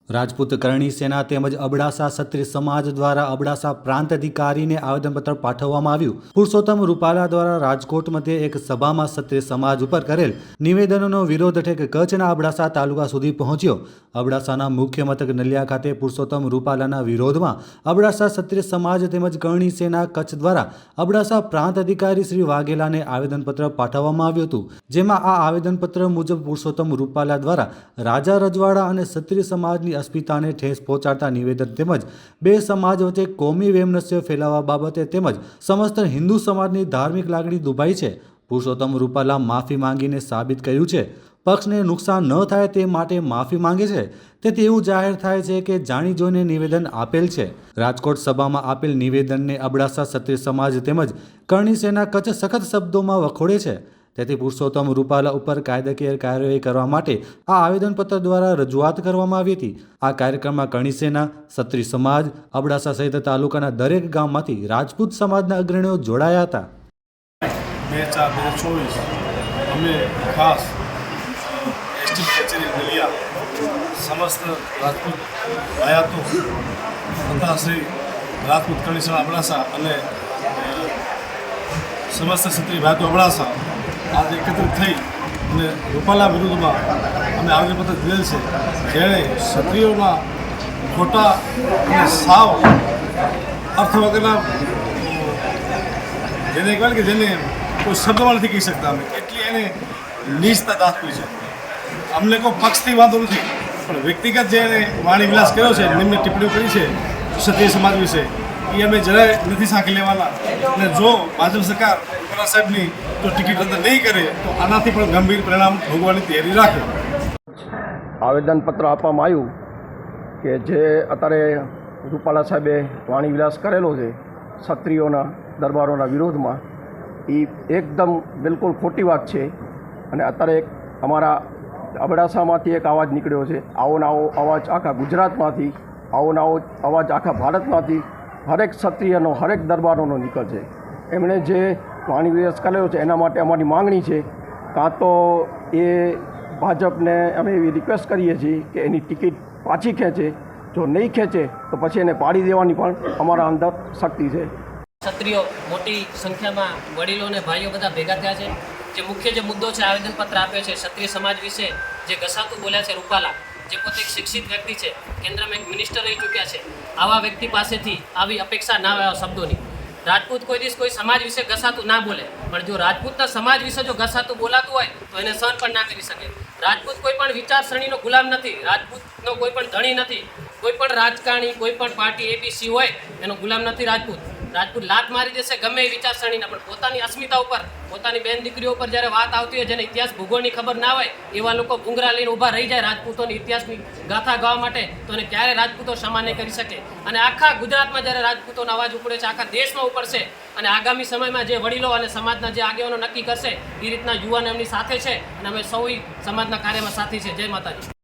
રાજપૂત કરણી સેના તેમજ અબડાસા ક્ષત્રિય સમાજ દ્વારા અબડાસા પ્રાંત અધિકારીને આવેદનપત્ર પાઠવવામાં આવ્યું। પુરુષોત્તમ રૂપાલા દ્વારા રાજકોટ મધ્યે એક સભામાં ક્ષત્રિય સમાજ ઉપર કરેલ નિવેદનોનો વિરોધ ઠેક કચ્છના અબડાસા તાલુકા સુધી પહોંચ્યો। અબડાસાના મુખ્ય મથક નલિયા ખાતે પુરુષોત્તમ રૂપાલાના વિરોધમાં અબડાસા ક્ષત્રિય સમાજ તેમજ કરણી સેના કચ્છ દ્વારા અબડાસા પ્રાંત અધિકારી શ્રી વાઘેલાને આવેદનપત્ર પાઠવવામાં આવ્યું હતું, જેમાં આ આવેદનપત્ર મુજબ પુરુષોત્તમ રૂપાલા દ્વારા રાજા રજવાડા અને ક્ષત્રિય સમાજની અસ્મિતાને ઠેસ પહોંચાડતા નિવેદન તેમજ બે સમાજ વચ્ચે કોમી વેમનસ્ય ફેલાવવા બાબતે તેમજ સમસ્ત હિન્દુ સમાજની ધાર્મિક લાગણી દુભાઈ છે। પુરુષોત્તમ રૂપાલા માફી માંગીને સાબિત કર્યું છે પક્ષને નુકસાન ન થાય તે માટે માફી માંગે છે, તેથી એવું જાહેર થાય છે કે જાણી જોઈને નિવેદન આપેલ છે। રાજકોટ સભામાં આપેલ નિવેદનને અબડાસા ક્ષત્રિય સમાજ તેમજ કરણી સેના કચ્છ સખત શબ્દોમાં વખોડે છે, તેથી પુરુષોત્તમ રૂપાલા ઉપર કાયદાકીય કાર્યવાહી કરવા માટે આ આવેદનપત્ર દ્વારા રજૂઆત કરવામાં આવી હતી। આ કાર્યક્રમમાં કરણી સેના, ક્ષત્રિય સમાજ, અબડાસા સહિત તાલુકાના દરેક ગામમાંથી રાજપૂત સમાજના અગ્રણીઓ જોડાયા હતા। 2/4/2024 અમે ખાસ એસટી કચેરી નલિયા સમસ્ત રાજપૂત આયાતો તથા શ્રી રાજપૂત કરણી સેના અબડાસા અને સમસ્ત ક્ષત્રિય ભાઈઓ અબડાસા આજે એકત્રિત થઈ અને રૂપાલા વિરુદ્ધમાં અમે આવેદનપત્ર દિલેલ છે, જેણે ક્ષત્રિયોના ખોટા અને સાવ અર્થ વગરના જેને કહેવાય કે જેને કોઈ શબ્દમાં નથી કહી શકતા, અમે એટલી એને નીચતા દાખવી છે। અમને કોઈ પક્ષથી વાંધો નથી, પણ વ્યક્તિગત જે એને વાણી વિલાસ કર્યો છે, નિમ્ન ટિપ્પણીઓ કરી છે ક્ષત્રિય સમાજ વિશે, એ અમે જરાય નથી સાંખી લેવાના। અને જો ભાજપ સરકાર રૂપાલા સાહેબની જો ટિકિટ રદ નહીં કરે તો આનાથી પણ ગંભીર પરિણામ ભોગવવાની તૈયારી રાખે। આવેદનપત્ર આપવામાં આવ્યું કે જે અત્યારે રૂપાલા સાહેબે વાણી વિલાસ કરેલો છે ક્ષત્રિયોના દરબારોના વિરોધમાં, એ એકદમ બિલકુલ ખોટી વાત છે। અને અત્યારે એક અમારા અબડાસામાંથી એક અવાજ નીકળ્યો છે, આવો ને આવો અવાજ આખા ગુજરાતમાંથી, આવો ને આવો અવાજ આખા ભારતમાંથી હરેક ક્ષત્રિયનો, હરેક દરબારોનો નીકળશે। એમણે જે વાણી વિલાસ કરેલો છે એના માટે અમારી માંગણી છે, કાં તો એ ભાજપને અમે એવી રિક્વેસ્ટ કરીએ છીએ કે એની ટિકિટ પાછી ખેંચે, જો નહીં ખેંચે તો પછી એને પાડી દેવાની પણ અમારા અંદર શક્તિ છે। ક્ષત્રિયો મોટી સંખ્યામાં વડીલો અને ભાઈઓ બધા ભેગા થયા છે। જે મુખ્ય જે મુદ્દો છે, આવેદનપત્ર આપ્યો છે ક્ષત્રિય સમાજ વિશે જે ઘસાતું બોલ્યા છે રૂપાલા, જે પોતે એક શિક્ષિત વ્યક્તિ છે, કેન્દ્રમાં એક મિનિસ્ટર રહી ચૂક્યા છે, આવા વ્યક્તિ પાસેથી આવી અપેક્ષા ના આવે શબ્દોની। રાજપૂત કોઈ દિવસ કોઈ સમાજ વિશે ઘસાતું ના બોલે, પણ જો રાજપૂતના સમાજ વિશે જો ઘસાતું બોલાતું હોય તો એને સહન પણ ના કરી શકે। રાજપૂત કોઈ પણ વિચારસરણીનો ગુલામ નથી, રાજપૂતનો કોઈ પણ ધણી નથી, કોઈ પણ રાજકારણી, કોઈ પણ પાર્ટી એબીસી હોય એનો ગુલામ નથી રાજપૂત। રાજપૂત લાત મારી દેશે ગમે એ વિચારસરણીના, પણ પોતાની અસ્મિતા ઉપર, પોતાની બેન દીકરીઓ ઉપર જ્યારે વાત આવતી હોય, જેને ઇતિહાસ ભૂગોળની ખબર ના હોય, એવા લોકો ભૂંગરા લઈને ઊભા રહી જાય રાજપૂતોની ઇતિહાસની ગાથા ગાવા માટે, તો એને ક્યારે રાજપૂતો ક્ષમા નહીં કરી શકે। અને આખા ગુજરાતમાં જ્યારે રાજપૂતોનો અવાજ ઉપડે છે, આખા દેશમાં ઉપડશે, અને આગામી સમયમાં જે વડીલો અને સમાજના જે આગેવાનો નક્કી કરશે એ રીતના યુવાનો એમની સાથે છે, અને અમે સૌ સમાજના કાર્યમાં સાથી છે। જય માતાજી।